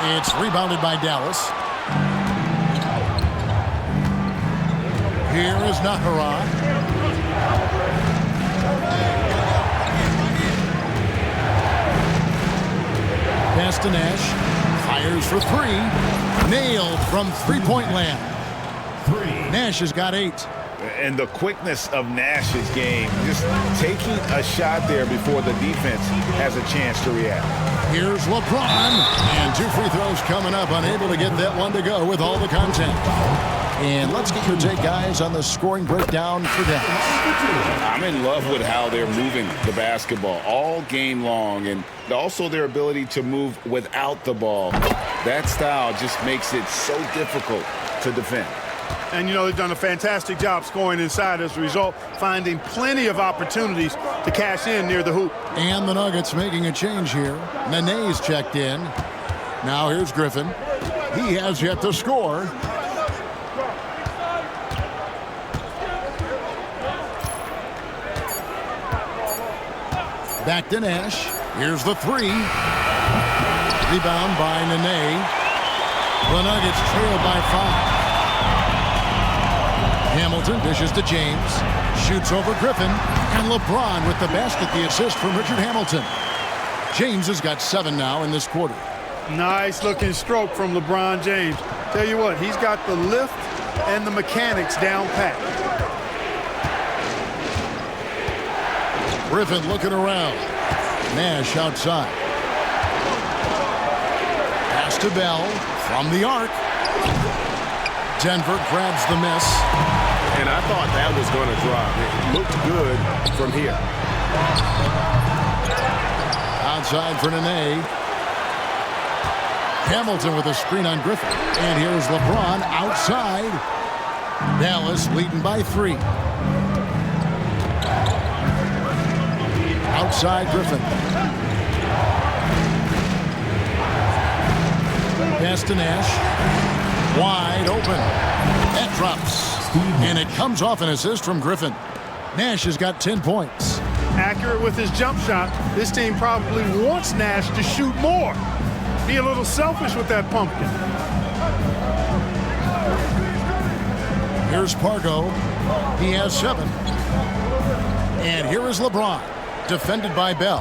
It's rebounded by Dallas. Here is Nahara. Pass to Nash. Fires for 3. Nailed from three-point land. Nash has got 8. And the quickness of Nash's game, just taking a shot there before the defense has a chance to react. Here's LeBron. And 2 free throws coming up. Unable to get that one to go with all the contact. And let's get your take, guys, on the scoring breakdown for Dallas. I'm in love with how they're moving the basketball all game long, and also their ability to move without the ball. That style just makes it so difficult to defend. And, you know, they've done a fantastic job scoring inside as a result, finding plenty of opportunities to cash in near the hoop. And the Nuggets making a change here. Nene's checked in. Now here's Griffin. He has yet to score. Back to Nash. Here's the 3. Rebound by Nene. The Nuggets trail by 5. Hamilton dishes to James. Shoots over Griffin. And LeBron with the basket, the assist from Richard Hamilton. James has got 7 now in this quarter. Nice looking stroke from LeBron James. Tell you what, he's got the lift and the mechanics down pat. Griffin looking around. Nash outside. Pass to Bell from the arc. Denver grabs the miss. And I thought that was going to drop. It looked good from here. Outside for Nene. Hamilton with a screen on Griffin. And here's LeBron outside. Dallas leading by 3. Outside Griffin. Pass to Nash. Wide open. That drops. And it comes off an assist from Griffin. Nash has got 10 points. Accurate with his jump shot. This team probably wants Nash to shoot more. Be a little selfish with that pumpkin. Here's Pargo. He has 7. And here is LeBron, defended by Bell.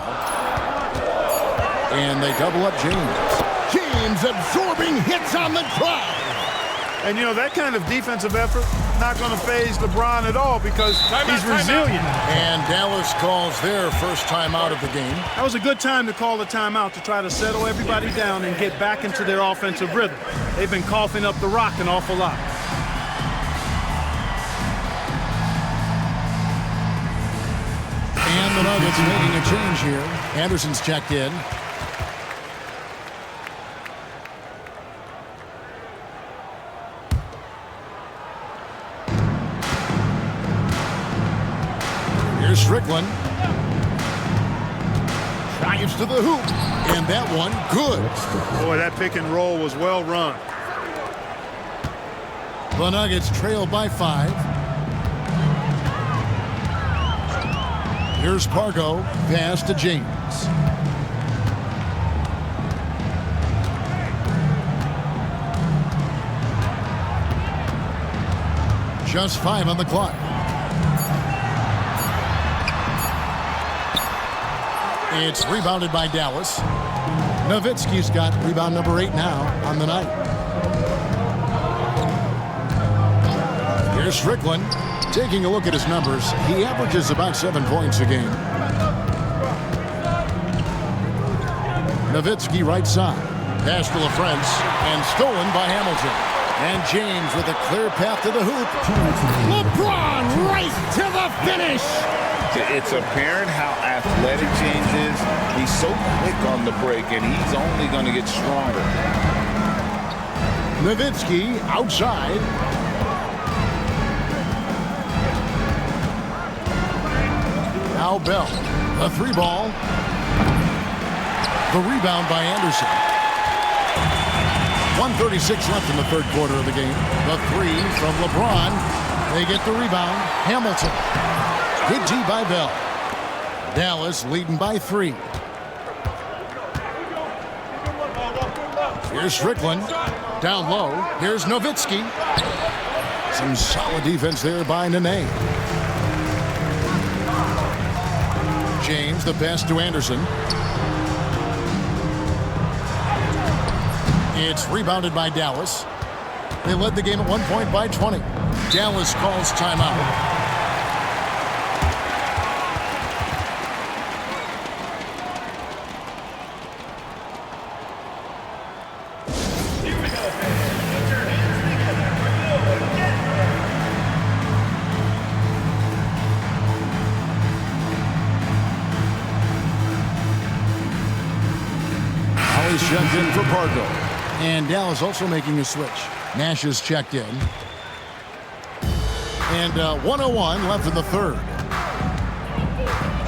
And they double up James. James absorbing hits on the drive. And, you know, that kind of defensive effort not going to faze LeBron at all because he's resilient. And Dallas calls their first timeout of the game. That was a good time to call the timeout to try to settle everybody down and get back into their offensive rhythm. They've been coughing up the rock an awful lot. And the Nuggets making a change here. Anderson's checked in. Here's Strickland. Drives to the hoop. And that one, good. Boy, that pick and roll was well run. The Nuggets trail by 5. Here's Pargo. Pass to James. Just 5 on the clock. It's rebounded by Dallas. Nowitzki's got rebound number 8 now on the night. Here's Strickland. Taking a look at his numbers, he averages about 7 points a game. Nowitzki right side. Pass to LaFrance and stolen by Hamilton. And James with a clear path to the hoop. LeBron right to the finish. It's apparent how athletic James is. He's so quick on the break, and he's only going to get stronger. Nowitzki outside. Now Bell, the 3 ball. The rebound by Anderson. 1:36 left in the third quarter of the game. The 3 from LeBron. They get the rebound. Hamilton. Good D by Bell. Dallas leading by 3. Here's Strickland. Down low. Here's Nowitzki. Some solid defense there by Nene. James, the pass to Anderson. It's rebounded by Dallas. They led the game at 1 point by 20. Dallas calls timeout. Checked in for Pargo. And Dallas also making a switch. Nash is checked in. And 1:01 left in the third.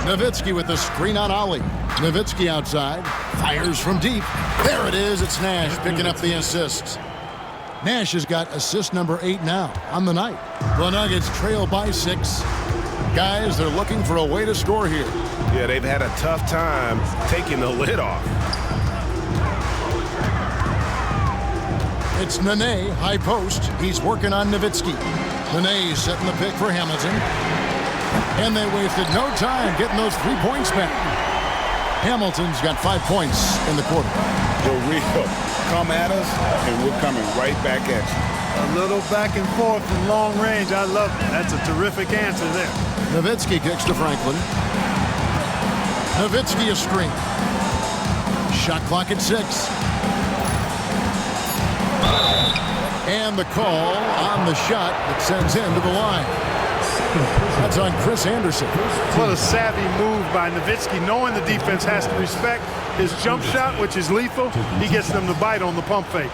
Nowitzki with the screen on Ollie. Nowitzki outside. Fires from deep. There it is. It's Nash picking up the assist. Nash has got assist number 8 now on the night. The Nuggets trail by 6. Guys, they're looking for a way to score here. Yeah, they've had a tough time taking the lid off. It's Nene, high post. He's working on Nowitzki. Nene setting the pick for Hamilton. And they wasted no time getting those 3 points back. Hamilton's got 5 points in the quarter. For real. Come at us, and we're coming right back at you. A little back and forth from long range. I love it. That's a terrific answer there. Nowitzki kicks to Franklin. Nowitzki a screen. Shot clock at 6. And the call on the shot that sends him to the line. That's on Chris Anderson. What a savvy move by Nowitzki, knowing the defense has to respect his jump shot, which is lethal. He gets them to bite on the pump fake.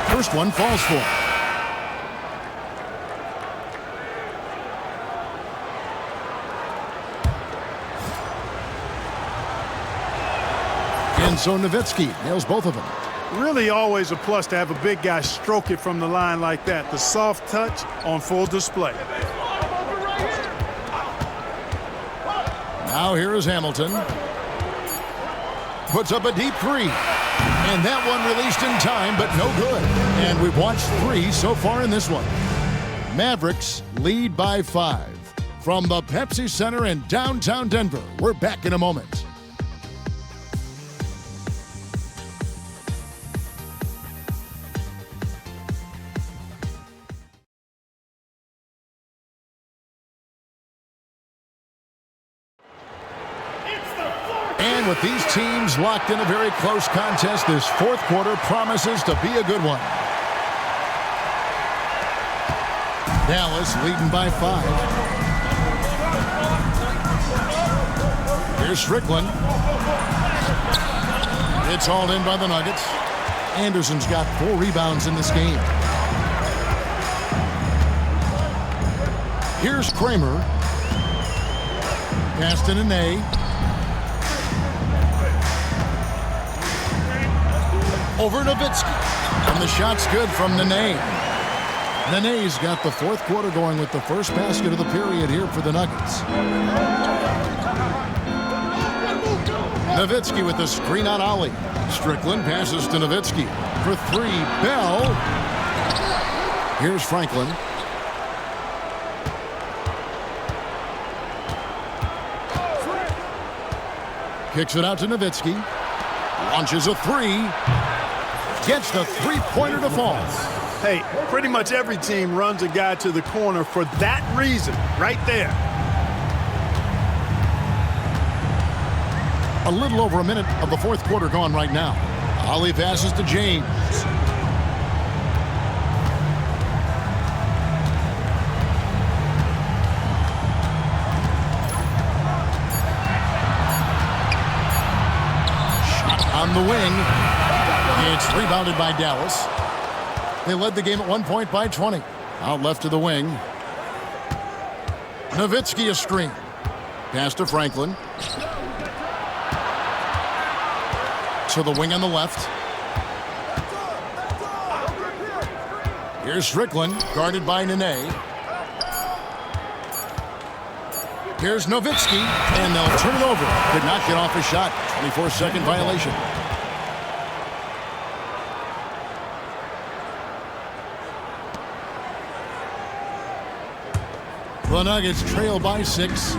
First one falls for him. And so Nowitzki nails both of them. Really always a plus to have a big guy stroke it from the line like that. The soft touch on full display. Now here is Hamilton. Puts up a deep 3. And that one released in time, but no good. And we've watched 3 so far in this one. Mavericks lead by 5. From the Pepsi Center in downtown Denver, we're back in a moment. And with these teams locked in a very close contest, this fourth quarter promises to be a good one. Dallas leading by 5. Here's Strickland. It's hauled in by the Nuggets. Anderson's got 4 rebounds in this game. Here's Kramer. Pass to Nene. Over Nowitzki. And the shot's good from Nene. Nene's got the fourth quarter going with the first basket of the period here for the Nuggets. Nowitzki with the screen on Ollie. Strickland passes to Nowitzki. For 3, Bell. Here's Franklin. Kicks it out to Nowitzki. Launches a 3. Gets the three-pointer to fall. Hey, pretty much every team runs a guy to the corner for that reason, right there. A little over a minute of the fourth quarter gone right now. Ollie passes to James. Shot on the wing. It's rebounded by Dallas. They led the game at one point by 20. Out left to the wing. Nowitzki a screen. Pass to Franklin. To the wing on the left. Here's Strickland, guarded by Nene. Here's Nowitzki, and they'll turn it over. Did not get off his shot. 24-second violation. The Nuggets trail by 6.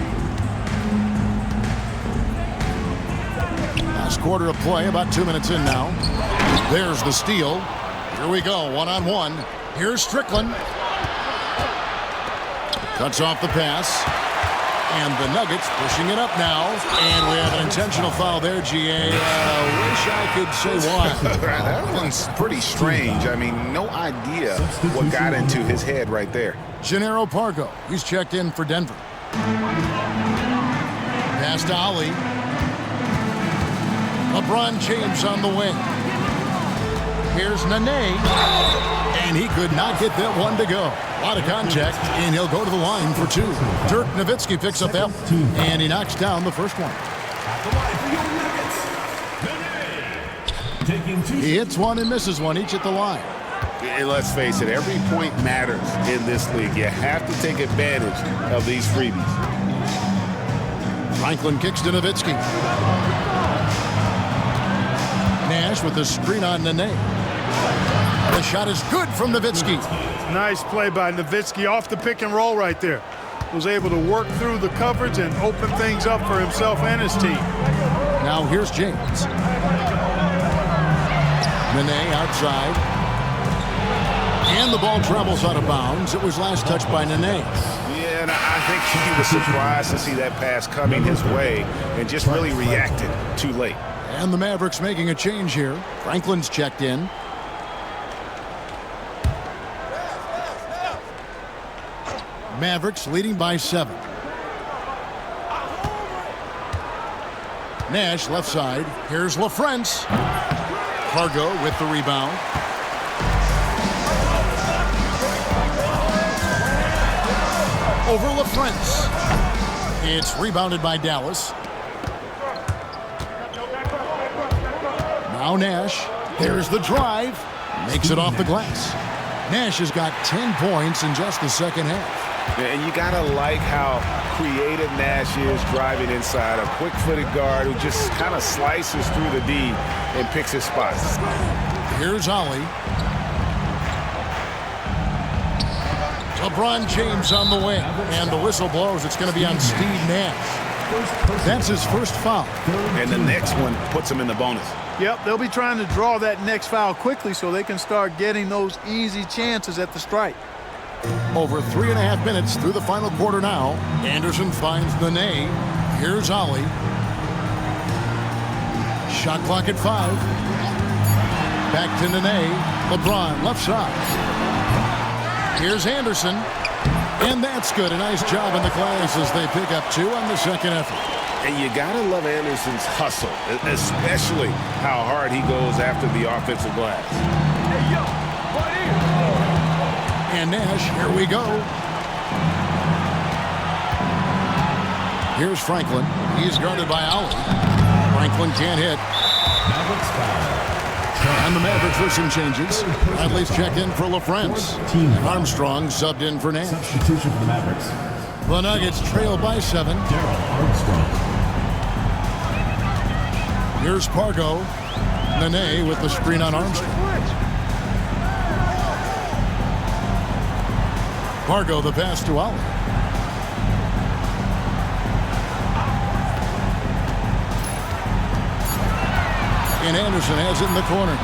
Last quarter of play, about 2 minutes in now. There's the steal. Here we go, one-on-one. Here's Strickland. Cuts off the pass. And the Nuggets pushing it up now. And we have an intentional foul there, GA. Wish I could say why. That one's pretty strange. I mean, no idea what got into his head right there. Gennaro Pargo, he's checked in for Denver. Pass to Ollie. LeBron James on the wing. Here's Nene. And he could not get that one to go. A lot of contact, and he'll go to the line for 2. Dirk Nowitzki picks up that one, and he knocks down the first one. He hits one and misses one, each at the line. And let's face it, every point matters in this league. You have to take advantage of these freebies. Franklin kicks to Nowitzki. Nash with the screen on Nene. The shot is good from Nowitzki. Nice play by Nowitzki off the pick and roll right there. Was able to work through the coverage and open things up for himself and his team. Now here's James. Nene outside. And the ball travels out of bounds. It was last touched by Nene. Yeah, and I think he was surprised to see that pass coming his way and just really reacted too late. And the Mavericks making a change here. Franklin's checked in. Mavericks leading by 7. Nash left side. Here's LaFrance. Pargo with the rebound. Over LaFrance. It's rebounded by Dallas. Now Nash. There's the drive. Makes it off the glass. Nash has got 10 points in just the second half. And you got to like how creative Nash is driving inside. A quick-footed guard who just kind of slices through the D and picks his spots. Here's Ollie. LeBron James on the wing. And the whistle blows. It's going to be on Steve Nash. That's his first foul. And the next one puts him in the bonus. Yep, they'll be trying to draw that next foul quickly so they can start getting those easy chances at the strike. Over 3.5 minutes through the final quarter now. Anderson finds Nene. Here's Ollie. Shot clock at 5. Back to Nene. LeBron, left side. Here's Anderson. And that's good. A nice job in the glass as they pick up 2 on the second effort. And you got to love Anderson's hustle, especially how hard he goes after the offensive glass. And Nash, here we go. Here's Franklin. He's guarded by Ollie. Franklin can't hit. And the Mavericks with some changes. Bradley's checked in for LaFrance. Armstrong subbed in for Nash. Substitution for the Mavericks. The Nuggets trail by 7. Darryl Armstrong. Here's Pargo. Nene with the screen on Armstrong. Pargo the pass to Ollie. And Anderson has it in the corner.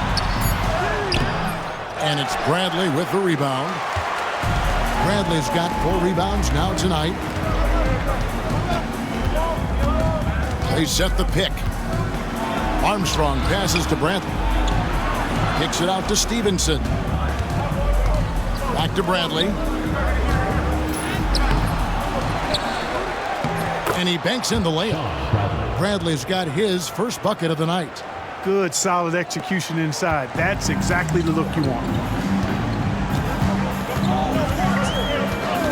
And it's Bradley with the rebound. Bradley's got 4 rebounds now tonight. They set the pick. Armstrong passes to Bradley. Kicks it out to Stevenson. Back to Bradley. And he banks in the layup. Bradley's got his first bucket of the night. Good, solid execution inside. That's exactly the look you want.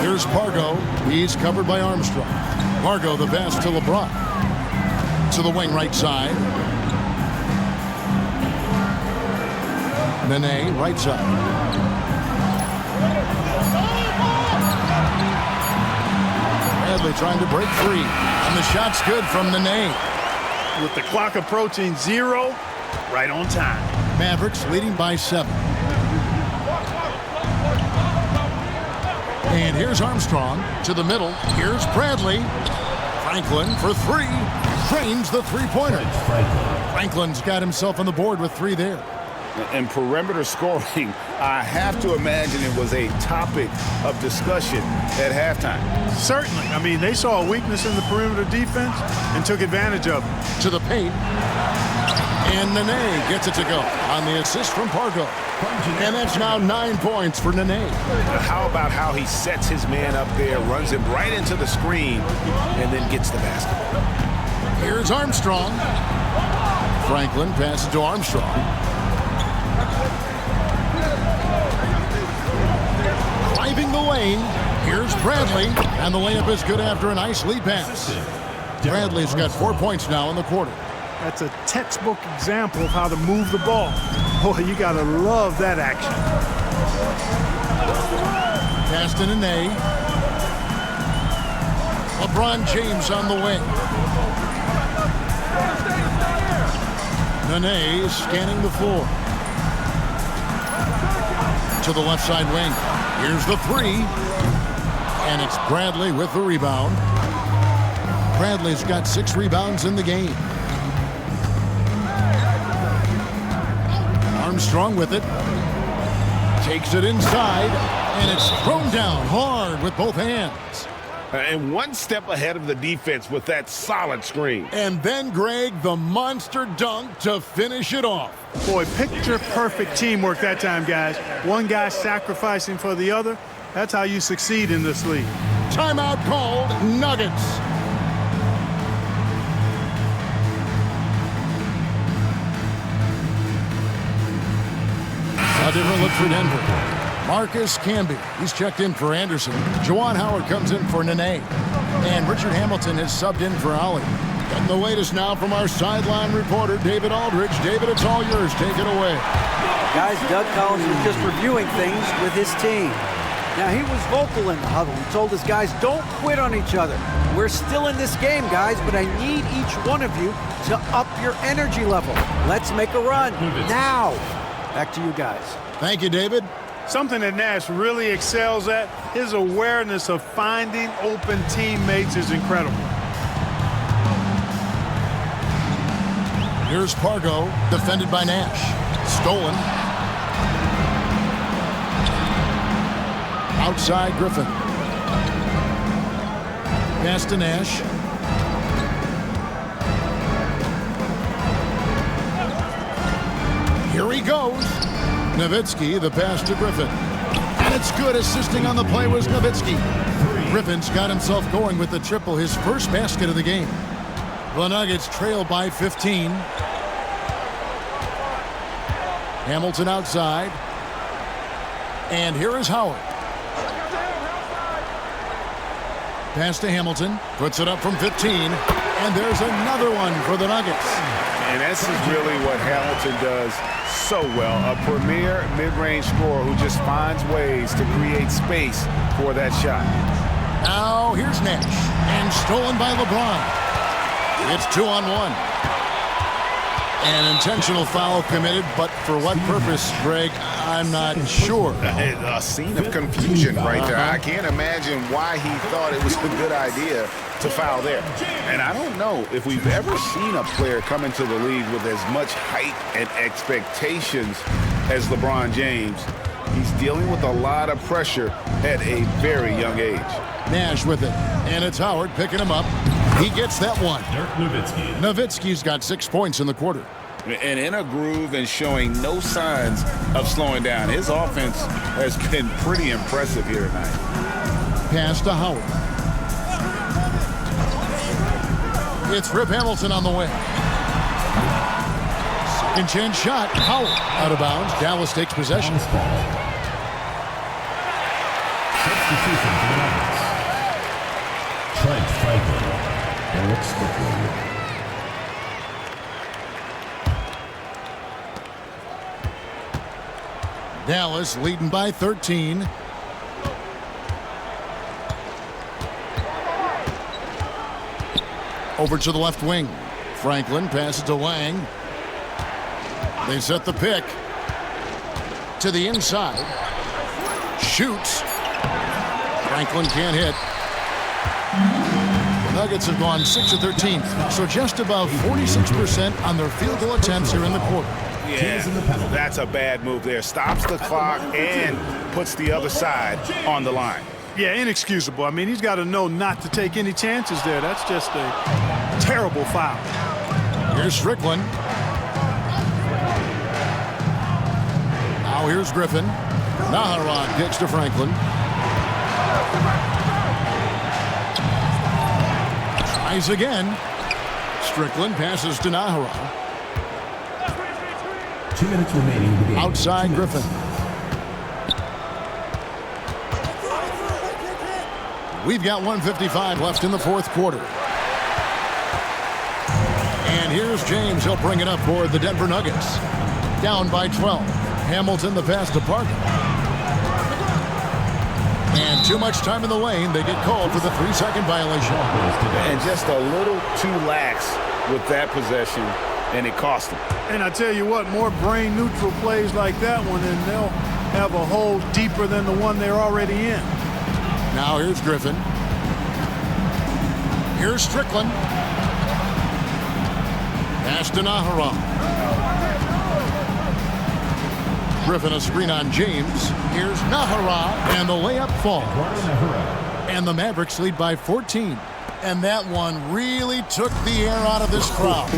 Here's Pargo. He's covered by Armstrong. Pargo the pass to LeBron. To the wing right side. Nene right side. Bradley trying to break free. And the shot's good from Nene. With the clock approaching 0, right on time. Mavericks leading by 7. And here's Armstrong to the middle. Here's Bradley. Franklin for 3. Trains the three-pointer. Franklin's got himself on the board with 3 there. And perimeter scoring, I have to imagine it was a topic of discussion at halftime. Certainly. I mean, they saw a weakness in the perimeter defense and took advantage of it. To the paint. And Nene gets it to go on the assist from Pargo. And that's now 9 points for Nene. How about how he sets his man up there, runs him right into the screen, and then gets the basket. Here's Armstrong. Franklin passes to Armstrong. Driving the lane. Here's Bradley. And the layup is good after a nice lead pass. Bradley's got 4 points now in the quarter. That's a textbook example of how to move the ball. Boy, you got to love that action. Pass to Nene. LeBron James on the wing. Nene is scanning the floor. To the left side wing. Here's the 3. And it's Bradley with the rebound. Bradley's got 6 rebounds in the game. Armstrong with it. Takes it inside. And it's thrown down hard with both hands. And one step ahead of the defense with that solid screen. And then, Greg, the monster dunk to finish it off. Boy, picture-perfect teamwork that time, guys. One guy sacrificing for the other. That's how you succeed in this league. Timeout called. Nuggets. A different look for Denver. Marcus Camby, he's checked in for Anderson. Juwan Howard comes in for Nene. And Richard Hamilton has subbed in for Ollie. Getting the latest now from our sideline reporter, David Aldridge. David, it's all yours. Take it away. Guys, Doug Collins was just reviewing things with his team. Now, he was vocal in the huddle. He told his guys, don't quit on each other. We're still in this game, guys, but I need each one of you to up your energy level. Let's make a run now. Back to you guys. Thank you, David. Something that Nash really excels at, his awareness of finding open teammates is incredible. Here's Pargo, defended by Nash. Stolen. Outside Griffin. Pass to Nash. Here he goes. Nowitzki, the pass to Griffin. And it's good. Assisting on the play was Nowitzki. Griffin's got himself going with the triple, his first basket of the game. The Nuggets trail by 15. Hamilton outside. And here is Howard. Pass to Hamilton. Puts it up from 15. And there's another one for the Nuggets. And this is really what Hamilton does so well. A premier mid-range scorer who just finds ways to create space for that shot. Now here's Nash. And stolen by LeBron. It's 2-on-1. An intentional foul committed, but for what purpose, Greg, I'm not sure. A scene of confusion right there. I can't imagine why he thought it was a good idea to foul there. And I don't know if we've ever seen a player come into the league with as much height and expectations as LeBron James. He's dealing with a lot of pressure at a very young age. Nash with it, and it's Howard picking him up. He gets that one. Nowitzki's got 6 points in the quarter. And in a groove and showing no signs of slowing down. His offense has been pretty impressive here tonight. Pass to Howard. It's Rip Hamilton on the way. Second chance shot. Howard out of bounds. Dallas takes possession. Substitution for the Nuggets. Trent Franklin. Eric Strickland. Dallas leading by 13. Over to the left wing. Franklin passes to Lang. They set the pick. To the inside. Shoots. Franklin can't hit. The Nuggets have gone 6 of 13, so just above 46% on their field goal attempts here in the quarter. Yeah, that's a bad move there. Stops the clock and puts the other side on the line. Yeah, inexcusable. I mean, he's got to know not to take any chances there. That's just a terrible foul. Here's Strickland. Now here's Griffin. Naharad kicks to Franklin. Tries again. Strickland passes to Naharad. 2 minutes remaining in the game. Outside Griffin. We've got 1:55 left in the fourth quarter. And here's James. He'll bring it up for the Denver Nuggets. Down by 12. Hamilton the pass to Parker. And too much time in the lane. They get called for the 3-second violation. And just a little too lax with that possession, and it cost them. And I tell you what, more brain-neutral plays like that one, and they'll have a hole deeper than the one they're already in. Now here's Griffin. Here's Strickland. Pass to Naharad. Griffin a screen on James. Here's Naharad, and the layup falls. And the Mavericks lead by 14. And that one really took the air out of this crowd.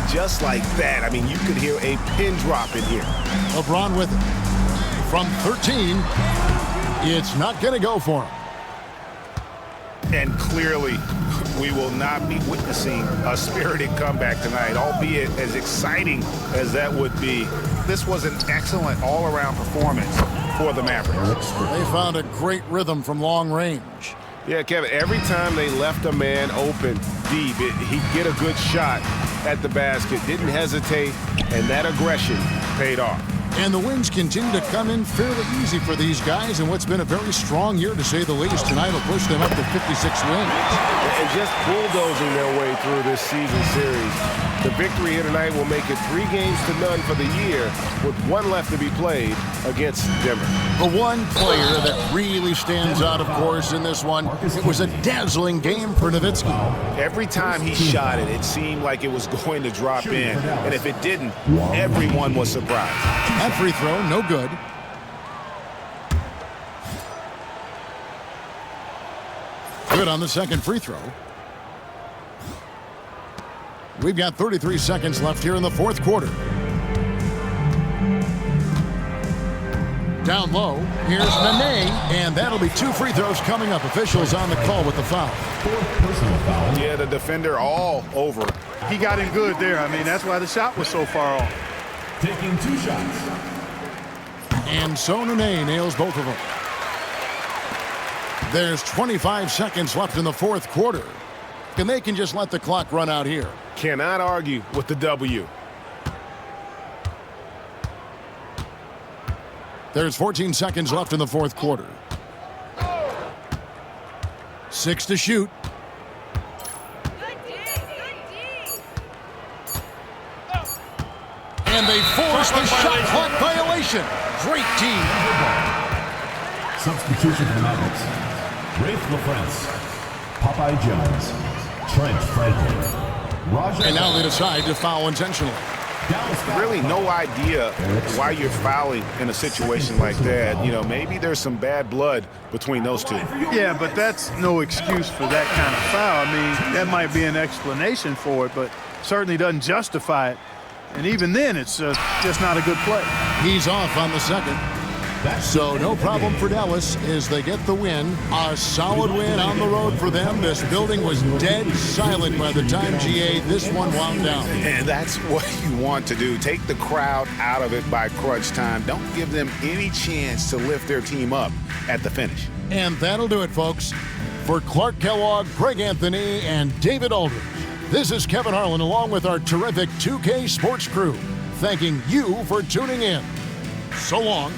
Just like that. I mean, you could hear a pin drop in here. LeBron with it. From 13, it's not going to go for him. And clearly, we will not be witnessing a spirited comeback tonight, albeit as exciting as that would be. This was an excellent all-around performance for the Mavericks. They found a great rhythm from long range. Yeah, Kevin, every time they left a man open deep, he'd get a good shot at the basket. Didn't hesitate, and that aggression paid off. And the wins continue to come in fairly easy for these guys in what's been a very strong year, to say the least. Tonight will push them up to 56 wins. And just bulldozing their way through this season series. The victory here tonight will make it 3-0 for the year, with one left to be played against Denver. The one player that really stands out, of course, in this one, it was a dazzling game for Nowitzki. Every time he shot it, it seemed like it was going to drop in. And if it didn't, everyone was surprised. That free throw, no good. Good on the second free throw. We've got 33 seconds left here in the fourth quarter. Down low, here's Nene, and that'll be 2 free throws coming up. Officials on the call with the foul. Personal foul. Yeah, the defender all over. He got in good there. I mean, that's why the shot was so far off. Taking 2 shots. And so Nene nails both of them. There's 25 seconds left in the fourth quarter. And they can just let the clock run out here. Cannot argue with the W. There's 14 seconds left in the fourth quarter. 6 to shoot. And they force the shot clock violation. Great team. Substitution for the Nuggets. Rafe LaFrance. Popeye Jones. Trent Franklin. Roger. And now they decide to foul intentionally. Really no idea why you're fouling in a situation like that. You know, maybe there's some bad blood between those two. Yeah, but that's no excuse for that kind of foul. I mean, that might be an explanation for it, but certainly doesn't justify it. And even then, it's just not a good play. He's off on the second. So no problem for Dallas as they get the win. A solid win on the road for them. This building was dead silent by the time, GA, this one wound down. And that's what you want to do. Take the crowd out of it by crunch time. Don't give them any chance to lift their team up at the finish. And that'll do it, folks. For Clark Kellogg, Greg Anthony, and David Aldridge, this is Kevin Harlan along with our terrific 2K Sports crew, thanking you for tuning in. So long.